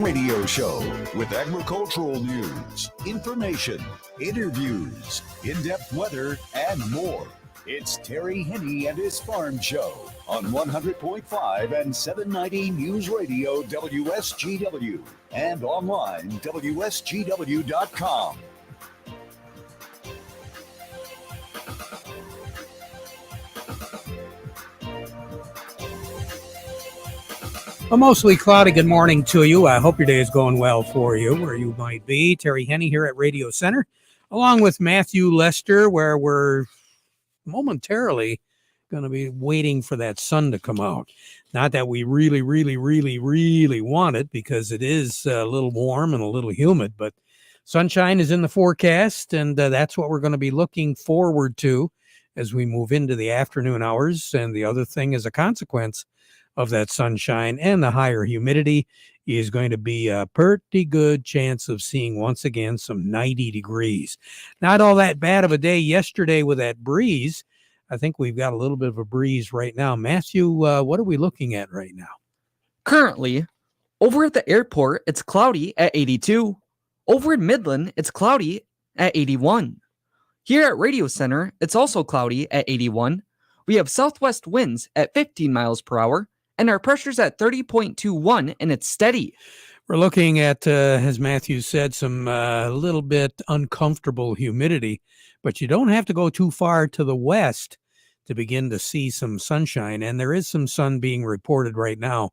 Radio show with agricultural news, information, interviews, in-depth weather, and more. It's Terry Henne and his Farm Show on 100.5 and 790 News Radio WSGW and online WSGW.com. A mostly cloudy good morning to you. I hope your day is going well for you, where you might be. Terry Henne here at Radio Center, along with Matthew Lester, where we're momentarily going to be waiting for that sun to come out. Not that we really want it, because it is a little warm and a little humid, but sunshine is in the forecast, and that's what we're going to be looking forward to as we move into the afternoon hours. And the other thing, as a consequence of that sunshine and the higher humidity, is going to be a pretty good chance of seeing once again some 90 degrees. Not all that bad of a day yesterday with that breeze. I think we've got a little bit of a breeze right now. Matthew, what are we looking at right now? Currently, over at the airport, it's cloudy at 82. Over in Midland, it's cloudy at 81. Here at Radio Center, it's also cloudy at 81. We have southwest winds at 15 miles per hour, and our pressure's at 30.21, and it's steady. We're looking at, as Matthew said, some little bit uncomfortable humidity, but you don't have to go too far to the west to begin to see some sunshine. And there is some sun being reported right now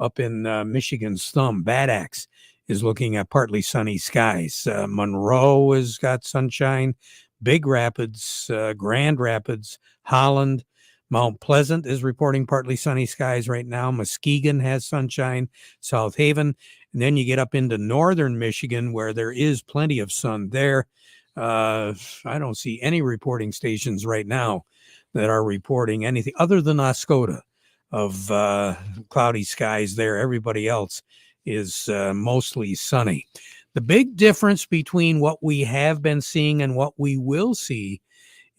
up in Michigan's thumb. Bad Axe is looking at partly sunny skies. Monroe has got sunshine. Big Rapids, Grand Rapids, Holland, Mount Pleasant is reporting partly sunny skies right now. Muskegon has sunshine, South Haven. And then you get up into northern Michigan, where there is plenty of sun there. I don't see any reporting stations right now that are reporting anything other than Oscoda of cloudy skies there. Everybody else is mostly sunny. The big difference between what we have been seeing and what we will see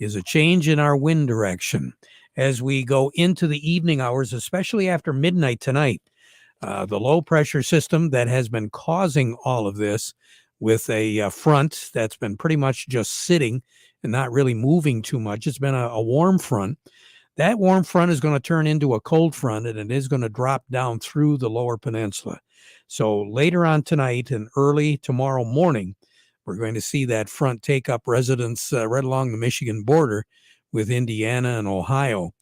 is a change in our wind direction as we go into the evening hours, especially after midnight tonight. The low pressure system that has been causing all of this, with a front that's been pretty much just sitting and not really moving too much. It's been a warm front. That warm front is going to turn into a cold front, and it is going to drop down through the lower peninsula. So later on tonight and early tomorrow morning, we're going to see that front take up residence right along the Michigan border with Indiana and Ohio.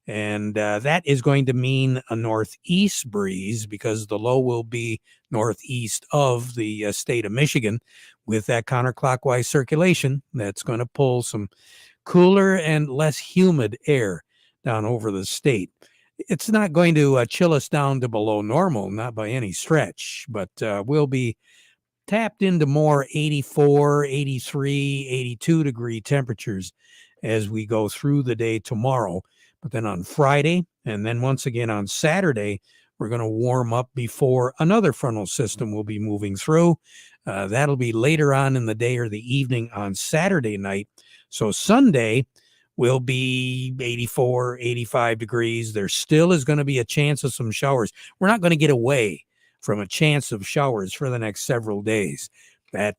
And that is going to mean a northeast breeze, because the low will be northeast of the state of Michigan, with that counterclockwise circulation that's going to pull some cooler and less humid air down over the state. It's not going to chill us down to below normal, not by any stretch, but we'll be tapped into more 84, 83, 82 degree temperatures as we go through the day tomorrow. But then on Friday, and then once again on Saturday, we're going to warm up before another frontal system will be moving through. That'll be later on in the day or the evening on Saturday night. So Sunday will be 84, 85 degrees. There still is going to be a chance of some showers. We're not going to get away from a chance of showers for the next several days. That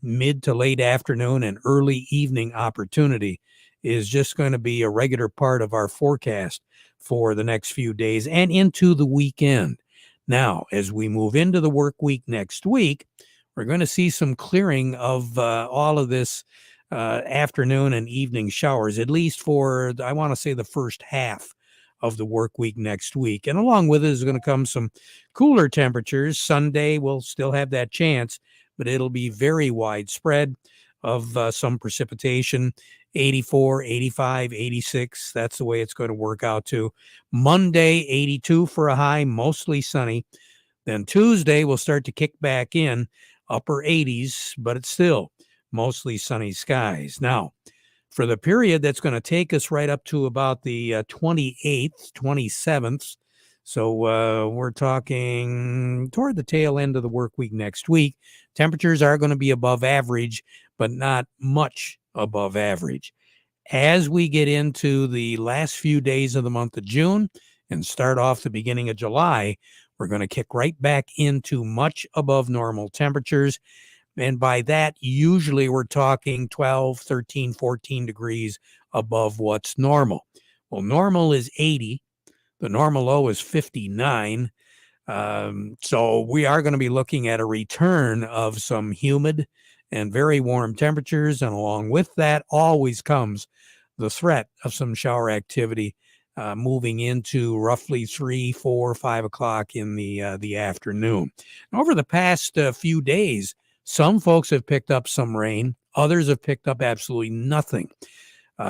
mid to late afternoon and early evening opportunity is just going to be a regular part of our forecast for the next few days and into the weekend. Now, as we move into the work week next week, we're going to see some clearing of all of this afternoon and evening showers, at least for, I want to say, the first half of the work week next week. And along with it is going to come some cooler temperatures. Sunday will still have that chance, but it'll be very widespread of some precipitation. 84, 85, 86. That's the way it's going to work out to. Monday, 82 for a high, mostly sunny. Then Tuesday will start to kick back in, upper 80s, but it's still mostly sunny skies. Now, for the period that's going to take us right up to about the 28th, 27th, so we're talking toward the tail end of the work week next week, temperatures are going to be above average, but not much above average. As we get into the last few days of the month of June and start off the beginning of July, we're going to kick right back into much above normal temperatures. And by that, usually we're talking 12, 13, 14 degrees above what's normal. Well, normal is 80. The normal low is 59. So we are going to be looking at a return of some humid and very warm temperatures. And along with that always comes the threat of some shower activity moving into roughly 3, 4, 5 o'clock in the afternoon. And over the past few days, some folks have picked up some rain. Others have picked up absolutely nothing.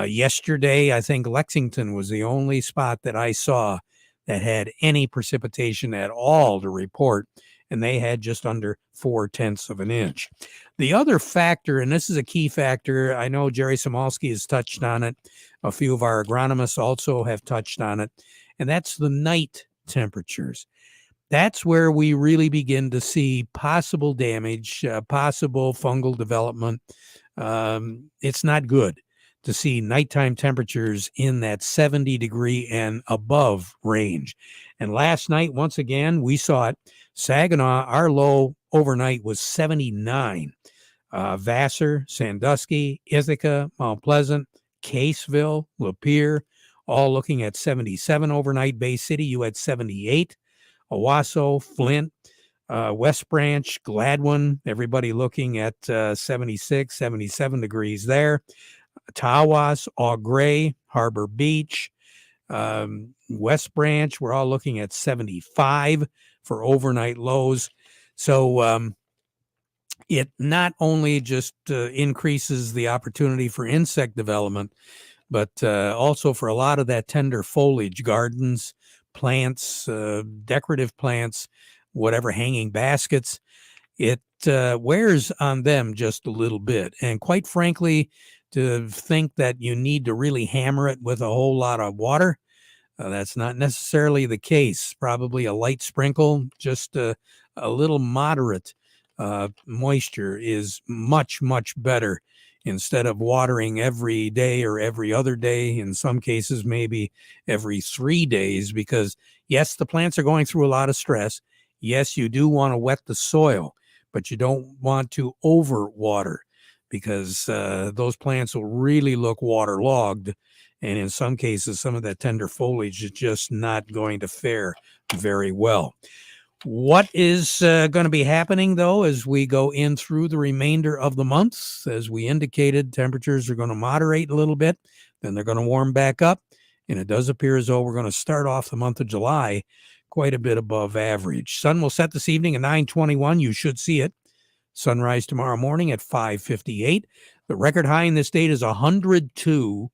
Yesterday, I think Lexington was the only spot that I saw that had any precipitation at all to report, and they had just under 0.4 of an inch. The other factor, and this is a key factor, I know Jerry Samolsky has touched on it. A few of our agronomists also have touched on it, and that's the night temperatures. That's where we really begin to see possible damage, possible fungal development. It's not good to see nighttime temperatures in that 70 degree and above range. And last night, once again, we saw it. Saginaw, our low overnight was 79. Vassar, Sandusky, Ithaca, Mount Pleasant, Caseville, Lapeer, all looking at 77 overnight. Bay City, you had 78. Owasso, Flint, West Branch, Gladwin, everybody looking at 76, 77 degrees there. Tawas, Au Gres, Harbor Beach, West Branch, we're all looking at 75 for overnight lows. So it not only just increases the opportunity for insect development, but also for a lot of that tender foliage, gardens, plants, decorative plants, whatever, hanging baskets. It wears on them just a little bit. And quite frankly, to think that you need to really hammer it with a whole lot of water, that's not necessarily the case. Probably a light sprinkle, just a little moderate moisture is much, much better instead of watering every day or every other day, in some cases maybe every 3 days, because yes, the plants are going through a lot of stress. Yes, you do want to wet the soil, but you don't want to overwater, because those plants will really look waterlogged. And in some cases, some of that tender foliage is just not going to fare very well. What is going to be happening, though, as we go in through the remainder of the month? As we indicated, temperatures are going to moderate a little bit, then they're going to warm back up. And it does appear as though we're going to start off the month of July quite a bit above average. Sun will set this evening at 9:21. You should see it. Sunrise tomorrow morning at 5:58. The record high in this state is 102,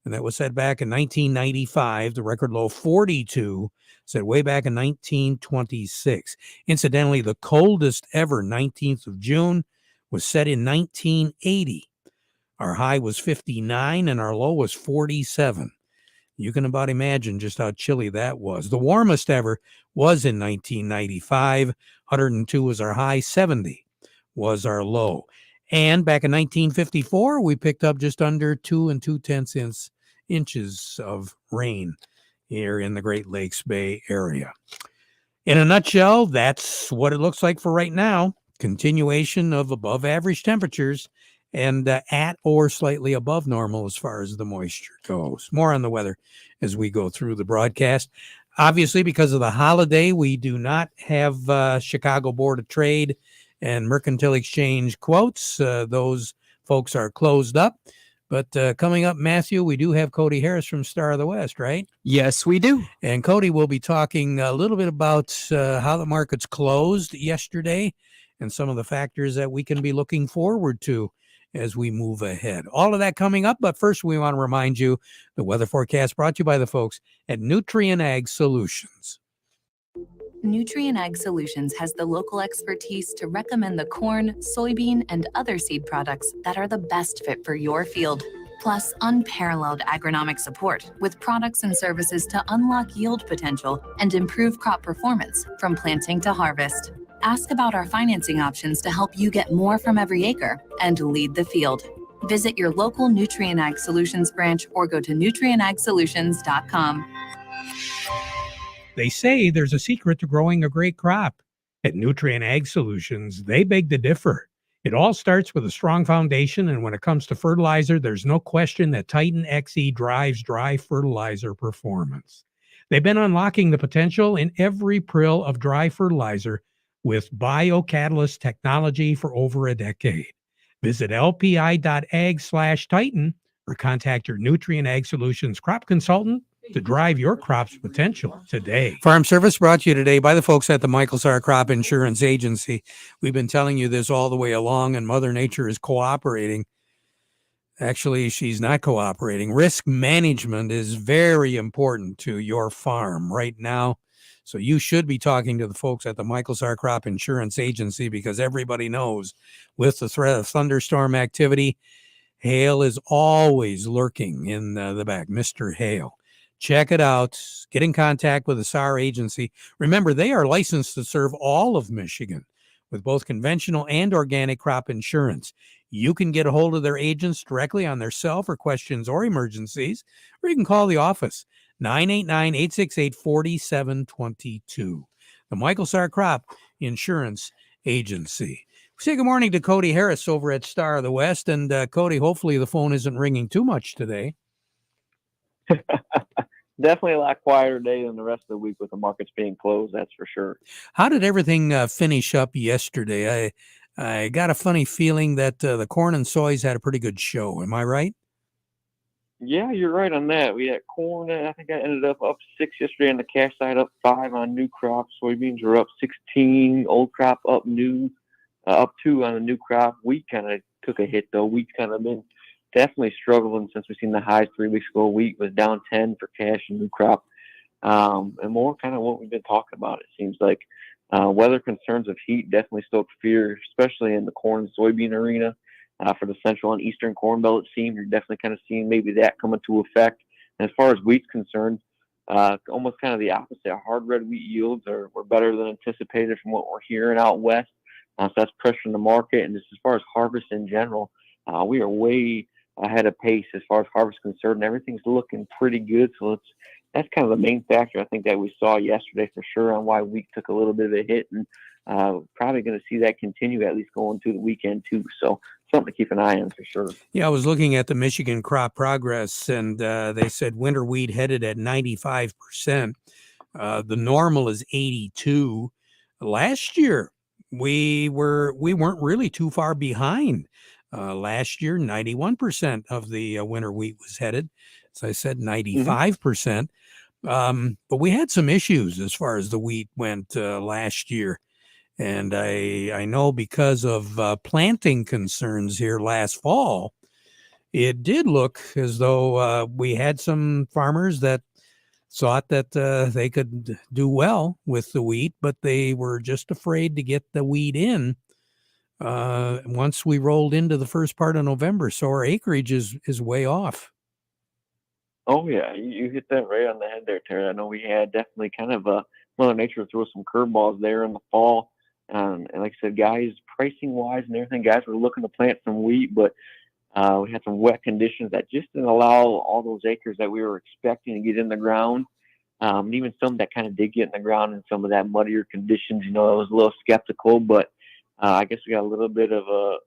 and that was set back in 1995. The record low, 42, set way back in 1926. Incidentally, the coldest ever, 19th of June, was set in 1980. Our high was 59, and our low was 47. You can about imagine just how chilly that was. The warmest ever was in 1995. 102 was our high, 70 was our low. And back in 1954, we picked up just under 2 2/10 inches of rain here in the Great Lakes Bay area. In a nutshell, that's what it looks like for right now. Continuation of above average temperatures and at or slightly above normal as far as the moisture goes. More on the weather as we go through the broadcast. Obviously, because of the holiday, we do not have Chicago Board of Trade and Mercantile Exchange quotes. Those folks are closed up. But coming up, Matthew, we do have Cody Harris from Star of the West, right? Yes, we do. And Cody will be talking a little bit about how the markets closed yesterday and some of the factors that we can be looking forward to as we move ahead. All of that coming up, but first we want to remind you the weather forecast brought to you by the folks at Nutrien Ag Solutions. Nutrien Ag Solutions has the local expertise to recommend the corn, soybean, and other seed products that are the best fit for your field. Plus, unparalleled agronomic support with products and services to unlock yield potential and improve crop performance from planting to harvest. Ask about our financing options to help you get more from every acre and lead the field. Visit your local Nutrien Ag Solutions branch or go to nutrienagsolutions.com. They say there's a secret to growing a great crop. At Nutrient Ag Solutions, they beg to differ. It all starts with a strong foundation, and when it comes to fertilizer, there's no question that Titan XE drives dry fertilizer performance. They've been unlocking the potential in every prill of dry fertilizer with biocatalyst technology for over a decade. Visit lpi.ag/Titan or contact your Nutrient Ag Solutions crop consultant to drive your crop's potential today. Farm Service brought to you today by the folks at the Michael Sarr Crop Insurance Agency. We've been telling you this all the way along, and Mother Nature is cooperating. Actually, she's not cooperating. Risk management is very important to your farm right now. So you should be talking to the folks at the Michael Sarr Crop Insurance Agency, because everybody knows with the threat of thunderstorm activity, hail is always lurking in the back. Mr. Hail. Check it out. Get in contact with the Sarr Agency. Remember, they are licensed to serve all of Michigan with both conventional and organic crop insurance. You can get a hold of their agents directly on their cell for questions or emergencies, or you can call the office, 989-868-4722. The Michael Sarr Crop Insurance Agency. We say good morning to Cody Harris over at Star of the West. And Cody, hopefully the phone isn't ringing too much today. Definitely a lot quieter day than the rest of the week with the markets being closed, that's for sure. How did everything finish up yesterday? I got a funny feeling that the corn and soys had a pretty good show. Am I right? Yeah, you're right on that. We had corn, I think I ended up 6 yesterday on the cash side, up 5 on new crop. Soybeans were up 16, old crop up 2 on the new crop. Wheat kind of took a hit, though. Wheat's kind of been definitely struggling since we've seen the highs 3 weeks ago. Wheat was down 10 for cash and new crop. And more kind of what we've been talking about, it seems like. Weather concerns of heat definitely stoke fear, especially in the corn and soybean arena. For the central and eastern corn belt, it seems you're definitely kind of seeing maybe that come into effect. And as far as wheat's concerned, almost kind of the opposite. Hard red wheat yields were better than anticipated from what we're hearing out west. So that's pressuring the market. And just as far as harvest in general, we are way ahead of pace as far as harvest concerned. Everything's looking pretty good. So that's kind of the main factor I think that we saw yesterday for sure on why wheat took a little bit of a hit, and probably going to see that continue at least going through the weekend too. So something to keep an eye on for sure. Yeah, I was looking at the Michigan Crop Progress, and they said winter wheat headed at 95%. The normal is 82. Last year, we weren't really too far behind. Last year, 91% of the winter wheat was headed. As I said, 95%. But we had some issues as far as the wheat went last year. And I know because of planting concerns here last fall, it did look as though we had some farmers that thought that they could do well with the wheat, but they were just afraid to get the wheat in once we rolled into the first part of November. So our acreage is way off. Oh, yeah, you hit that right on the head there, Terry. I know we had definitely kind of Mother Nature threw some curveballs there in the fall. And like I said, guys, pricing-wise and everything, guys were looking to plant some wheat, but we had some wet conditions that just didn't allow all those acres that we were expecting to get in the ground. And even some that kind of did get in the ground in some of that muddier conditions. I was a little skeptical, but I guess we got a little bit of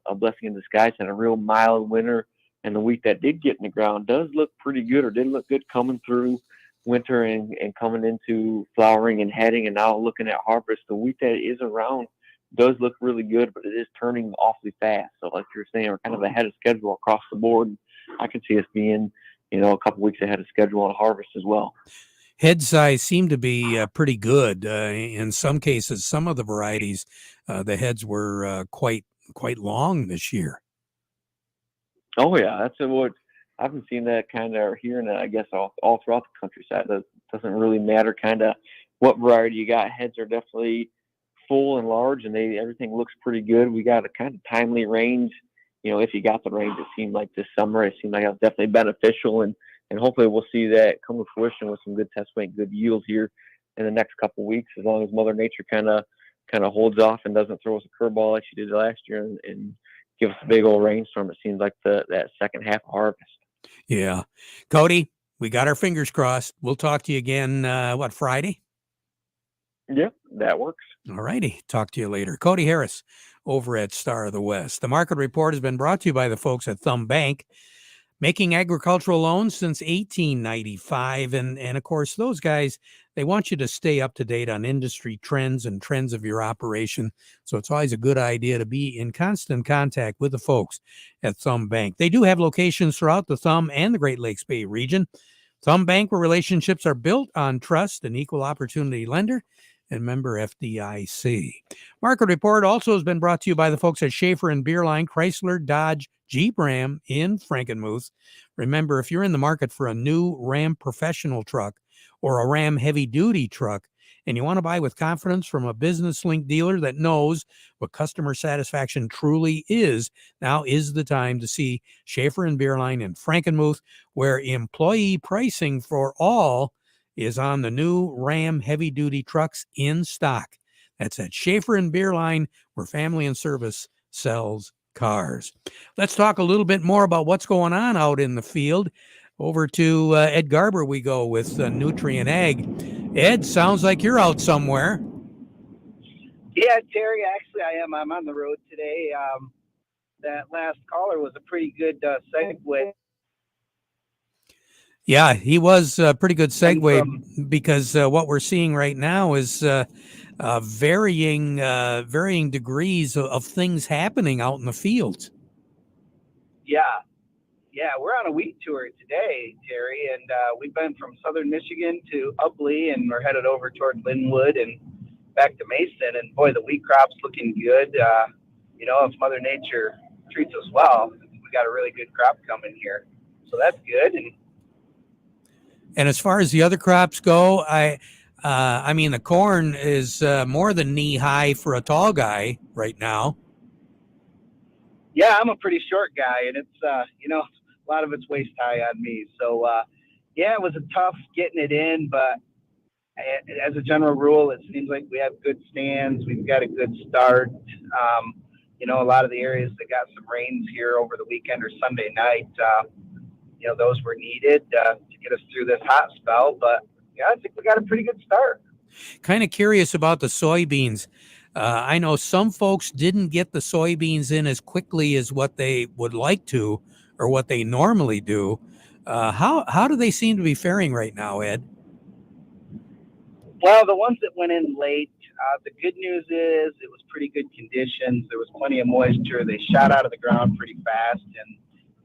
a blessing in disguise and a real mild winter. And the wheat that did get in the ground does look pretty good, or did look good coming through winter and coming into flowering and heading, and now looking at harvest. The wheat that is around does look really good, but it is turning awfully fast. So like you're saying, we're kind of ahead of schedule across the board. I could see us being, a couple weeks ahead of schedule on harvest as well. Head size seemed to be pretty good. In some cases, some of the varieties, the heads were quite long this year. Oh, yeah. That's what I've been seeing, that kind of, or hearing that, I guess, all throughout the countryside. That doesn't really matter kind of what variety you got. Heads are definitely full and large, and everything looks pretty good. We got a kind of timely range. If you got the range, it seemed like this summer, it seemed like it was definitely beneficial, and hopefully we'll see that come to fruition with some good test weight, good yield here in the next couple of weeks, as long as Mother Nature kind of holds off and doesn't throw us a curveball like she did last year and give us a big old rainstorm. It seems like that second half of harvest. Yeah. Cody, we got our fingers crossed. We'll talk to you again, Friday? Yeah, that works. All righty. Talk to you later. Cody Harris over at Star of the West. The market report has been brought to you by the folks at Thumb Bank, making agricultural loans since 1895. And of course, those guys, they want you to stay up to date on industry trends and trends of your operation. So it's always a good idea to be in constant contact with the folks at Thumb Bank. They do have locations throughout the Thumb and the Great Lakes Bay region. Thumb Bank, where relationships are built on trust, and equal opportunity lender, and member FDIC. Market report also has been brought to you by the folks at Schaefer and Beerline, Chrysler, Dodge, Jeep Ram in Frankenmuth. Remember, if you're in the market for a new Ram professional truck or a Ram heavy duty truck, and you want to buy with confidence from a business link dealer that knows what customer satisfaction truly is, now is the time to see Schaefer and Beerline in Frankenmuth, where employee pricing for all is on the new Ram heavy-duty trucks in stock. That's at Schaefer and Beerline, where Family and Service sells cars. Let's talk a little bit more about what's going on out in the field. Over to Ed Garber we go with Nutrient Ag. Ed, sounds like you're out somewhere. Yeah, Terry, actually I am. I'm on the road today. That last caller was a pretty good segue. Yeah, he was a pretty good segue because what we're seeing right now is varying degrees of things happening out in the fields. Yeah, we're on a wheat tour today, Terry, and we've been from southern Michigan to Ubley, and we're headed over toward Linwood and back to Mason. And boy, the wheat crop's looking good. If Mother Nature treats us well, we got a really good crop coming here, so that's good. And as far as the other crops go, I mean, the corn is more than knee high for a tall guy right now. Yeah, I'm a pretty short guy, and it's a lot of it's waist high on me. So yeah, it was a tough getting it in, but as a general rule, it seems like we have good stands. We've got a good start. A lot of the areas that got some rains here over the weekend or Sunday night, those were needed to get us through this hot spell. But yeah, I think we got a pretty good start. Kind of curious about the soybeans. I know some folks didn't get the soybeans in as quickly as what they would like to or what they normally do. How do they seem to be faring right now, Ed? Well, the ones that went in late, the good news is it was pretty good conditions. There was plenty of moisture. They shot out of the ground pretty fast, and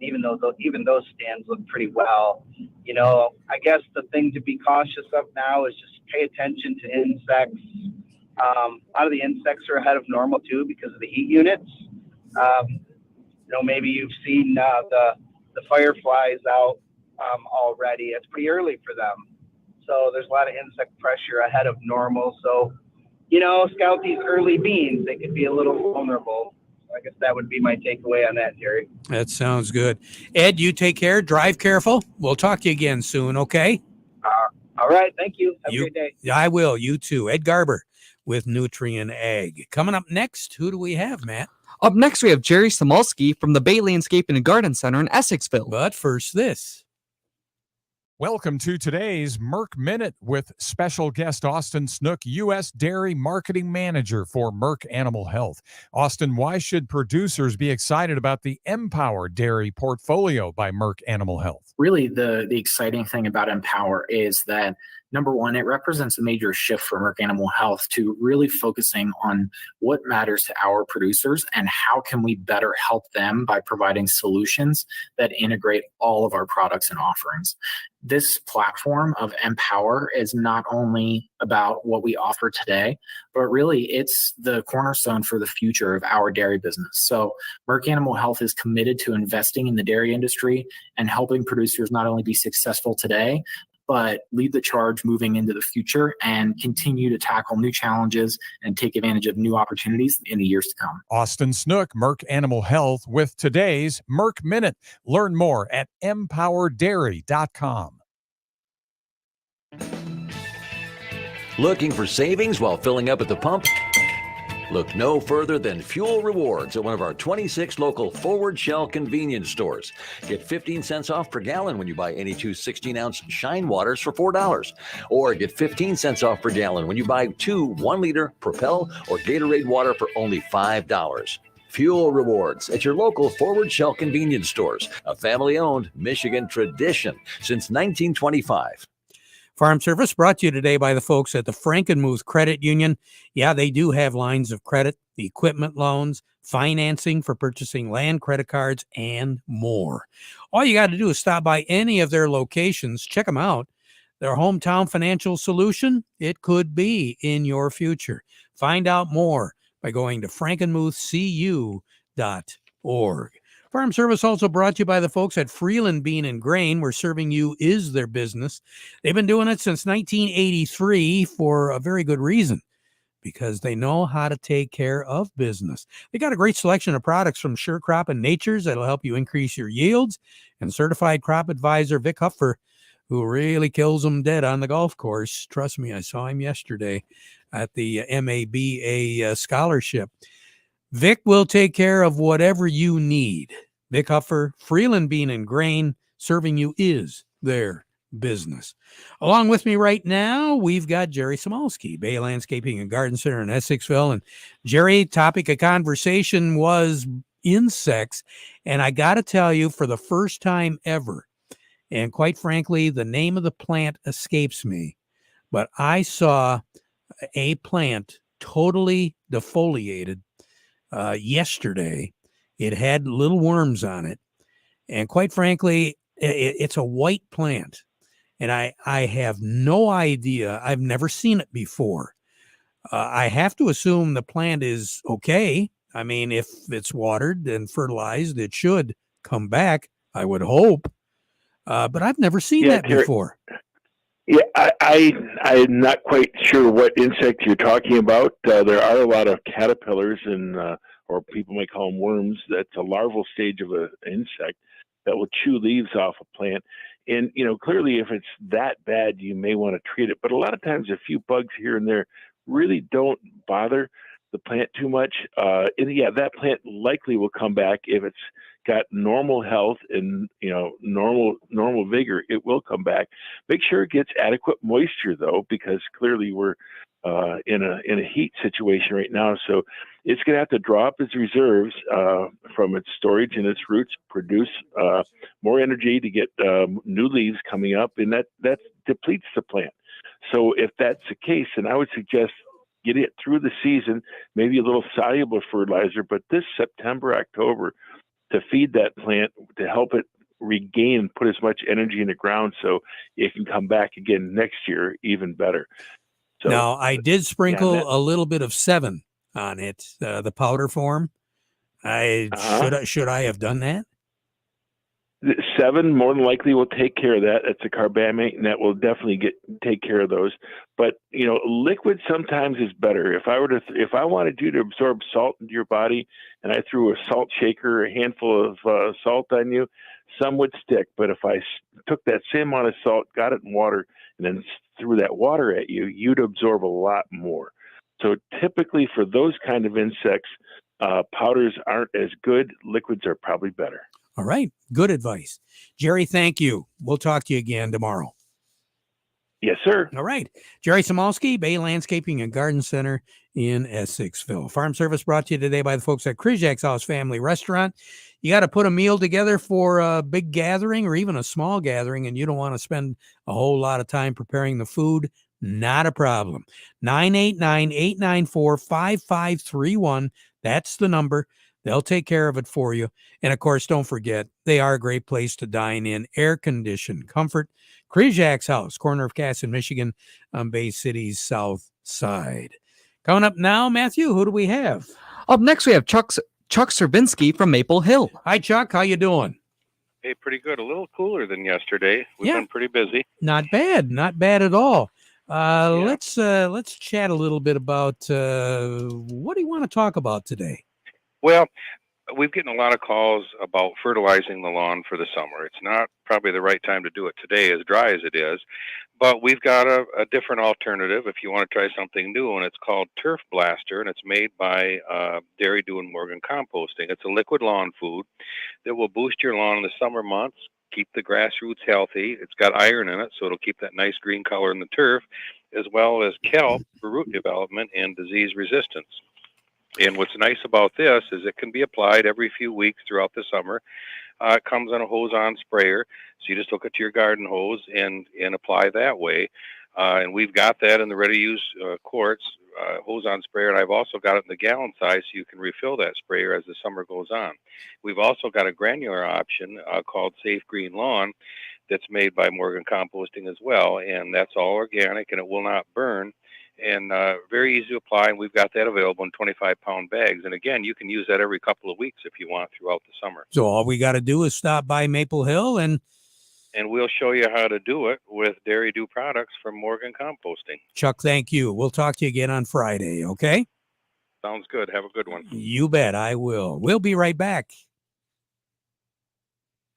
even those stands look pretty well. I guess the thing to be cautious of now is just pay attention to insects. A lot of the insects are ahead of normal too because of the heat units. Maybe you've seen the fireflies out already. It's pretty early for them, so there's a lot of insect pressure ahead of normal. So scout these early beans. They could be a little vulnerable. I guess that would be my takeaway on that, Terry. That sounds good. Ed, you take care. Drive careful. We'll talk to you again soon, okay? All right. Thank you. Have a great day. I will. You too. Ed Garber with Nutrient Ag. Coming up next, who do we have, Matt? Up next, we have Jerry Samulski from the Bay Landscaping and Garden Center in Essexville. But first, this. Welcome to today's Merck Minute with special guest Austin Snook, U.S. Dairy Marketing Manager for Merck Animal Health. Austin, why should producers be excited about the Empower Dairy portfolio by Merck Animal Health? Really, the exciting thing about Empower is that, number one, it represents a major shift for Merck Animal Health to really focusing on what matters to our producers and how can we better help them by providing solutions that integrate all of our products and offerings. This platform of Empower is not only about what we offer today, but really it's the cornerstone for the future of our dairy business. So Merck Animal Health is committed to investing in the dairy industry and helping producers not only be successful today, but lead the charge moving into the future and continue to tackle new challenges and take advantage of new opportunities in the years to come. Austin Snook, Merck Animal Health, with today's Merck Minute. Learn more at empowerdairy.com. Looking for savings while filling up at the pump? Look no further than Fuel Rewards at one of our 26 local Forward Shell convenience stores. Get 15 cents off per gallon when you buy any two 16-ounce Shine Waters for $4. Or get 15 cents off per gallon when you buy two 1-liter Propel or Gatorade water for only $5. Fuel Rewards at your local Forward Shell convenience stores, a family-owned Michigan tradition since 1925. Farm Service brought to you today by the folks at the Frankenmuth Credit Union. Yeah, they do have lines of credit, the equipment loans, financing for purchasing land, credit cards, and more. All you got to do is stop by any of their locations, check them out. Their hometown financial solution, it could be in your future. Find out more by going to frankenmuthcu.org. Farm Service also brought to you by the folks at Freeland Bean and Grain, where serving you is their business. They've been doing it since 1983 for a very good reason, because they know how to take care of business. They got a great selection of products from Sure Crop and Nature's that'll help you increase your yields, and certified crop advisor Vic Huffer, who really kills them dead on the golf course. Trust me, I saw him yesterday at the MABA scholarship. Vic will take care of whatever you need. Vic Huffer, Freeland Bean and Grain, serving you is their business. Along with me right now, we've got Jerry Samolsky, Bay Landscaping and Garden Center in Essexville. And Jerry, topic of conversation was insects. And I got to tell you, for the first time ever, and quite frankly, the name of the plant escapes me, but I saw a plant totally defoliated yesterday. It had little worms on it. And quite frankly, it's a white plant. And I have no idea. I've never seen it before. I have to assume the plant is okay. I mean, if it's watered and fertilized, it should come back, I would hope. But I've never seen that before. Yeah, I'm not quite sure what insect you're talking about. There are a lot of caterpillars and, or people may call them worms. That's a larval stage of an insect that will chew leaves off a plant. And, clearly if it's that bad, you may want to treat it. But a lot of times a few bugs here and there really don't bother the plant too much. And yeah, that plant likely will come back if it's got normal health and normal vigor. It will come back. Make sure it gets adequate moisture though, because clearly we're in a heat situation right now. So it's going to have to draw up its reserves from its storage and its roots, produce more energy to get new leaves coming up, and that depletes the plant. So if that's the case, then I would suggest get it through the season, maybe a little soluble fertilizer, but this September, October, to feed that plant, to help it regain and put as much energy in the ground so it can come back again next year even better. So, now, I did sprinkle a little bit of 7 on it, the powder form. Should I have done that? 7 more than likely will take care of that. It's a carbamate, and that will definitely take care of those. But liquid sometimes is better. If I wanted you to absorb salt into your body, and I threw a salt shaker, a handful of salt on you, some would stick. But if I took that same amount of salt, got it in water, and then threw that water at you, you'd absorb a lot more. So typically for those kind of insects, powders aren't as good. Liquids are probably better. All right. Good advice. Jerry, thank you. We'll talk to you again tomorrow. Yes, sir. All right. Jerry Samolsky, Bay Landscaping and Garden Center in Essexville. Farm Service brought to you today by the folks at Kryzak's House Family Restaurant. You got to put a meal together for a big gathering or even a small gathering, and you don't want to spend a whole lot of time preparing the food. Not a problem. 989-894-5531. That's the number. They'll take care of it for you. And of course, don't forget, they are a great place to dine in. Air-conditioned comfort. Kryzak's House, corner of Cass in Michigan on Bay City's south side. Coming up now, Matthew, who do we have? Up next, we have Chuck Serbinsky from Maple Hill. Hi, Chuck. How you doing? Hey, pretty good. A little cooler than yesterday. We've been pretty busy. Not bad. Not bad at all. Let's chat a little bit about what do you want to talk about today? Well, we've getting a lot of calls about fertilizing the lawn for the summer. It's not probably the right time to do it today, as dry as it is, But we've got a different alternative if you want to try something new, and it's called Turf Blaster, and it's made by Dairy Dew and Morgan Composting. It's a liquid lawn food that will boost your lawn in the summer months, keep the grass roots healthy. It's got iron in it, so it'll keep that nice green color in the turf, as well as kelp for root development and disease resistance. And what's nice about this is it can be applied every few weeks throughout the summer. It comes on a hose-on sprayer, so you just hook it to your garden hose and apply that way. And we've got that in the ready-to-use quarts hose-on sprayer, and I've also got it in the gallon size so you can refill that sprayer as the summer goes on. We've also got a granular option called Safe Green Lawn that's made by Morgan Composting as well, and that's all organic, and it will not burn. And very easy to apply, and we've got that available in 25-pound bags. And again, you can use that every couple of weeks if you want throughout the summer. So all we got to do is stop by Maple Hill and we'll show you how to do it with Dairy Dew products from Morgan Composting. Chuck, thank you. We'll talk to you again on Friday, okay? Sounds good. Have a good one. You bet I will. We'll be right back.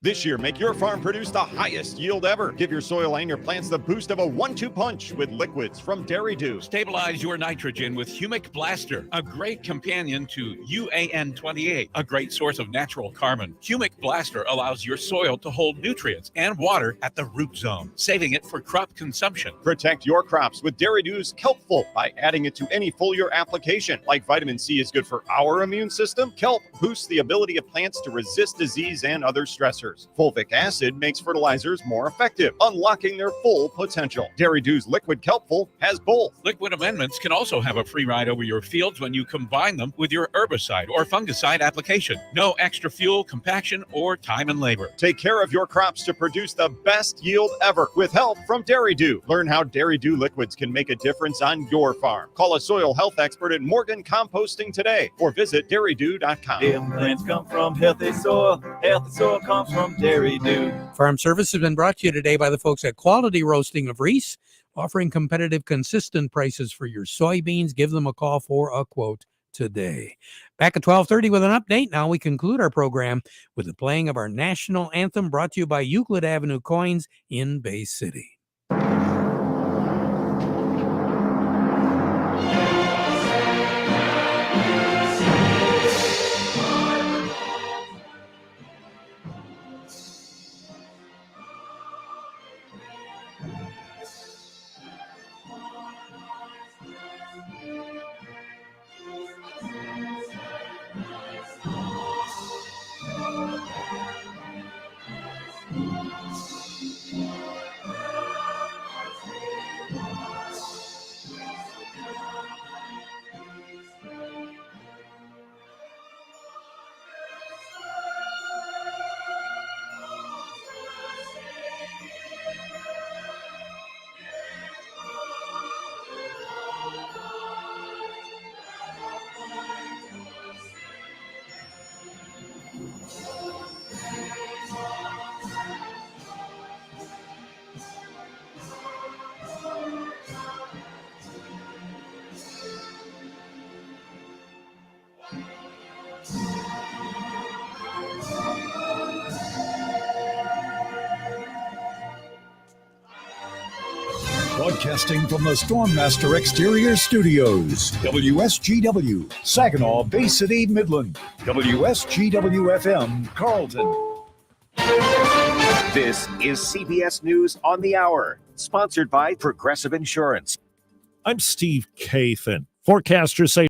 This year, make your farm produce the highest yield ever. Give your soil and your plants the boost of a 1-2 punch with liquids from Dairy Dew. Stabilize your nitrogen with Humic Blaster, a great companion to UAN28, a great source of natural carbon. Humic Blaster allows your soil to hold nutrients and water at the root zone, saving it for crop consumption. Protect your crops with Dairy Dew's Kelpful by adding it to any foliar application. Like vitamin C is good for our immune system, Kelp boosts the ability of plants to resist disease and other stressors. Fulvic acid makes fertilizers more effective, unlocking their full potential. Dairy Dew's Liquid Kelpful has both. Liquid amendments can also have a free ride over your fields when you combine them with your herbicide or fungicide application. No extra fuel, compaction, or time and labor. Take care of your crops to produce the best yield ever with help from Dairy Dew. Learn how Dairy Dew liquids can make a difference on your farm. Call a soil health expert at Morgan Composting today or visit dairydew.com. Healthy plants come from healthy soil. Healthy soil comes from Dairy Dew. Farm Service has been brought to you today by the folks at Quality Roasting of Reese, offering competitive, consistent prices for your soybeans. Give them a call for a quote today. Back at 12:30 with an update. Now we conclude our program with the playing of our national anthem, brought to you by Euclid Avenue Coins in Bay City. Broadcasting from the Stormmaster Exterior Studios, WSGW, Saginaw, Bay City, Midland, WSGW-FM, Carlton. This is CBS News on the Hour, sponsored by Progressive Insurance. I'm Steve Kathan. Forecasters say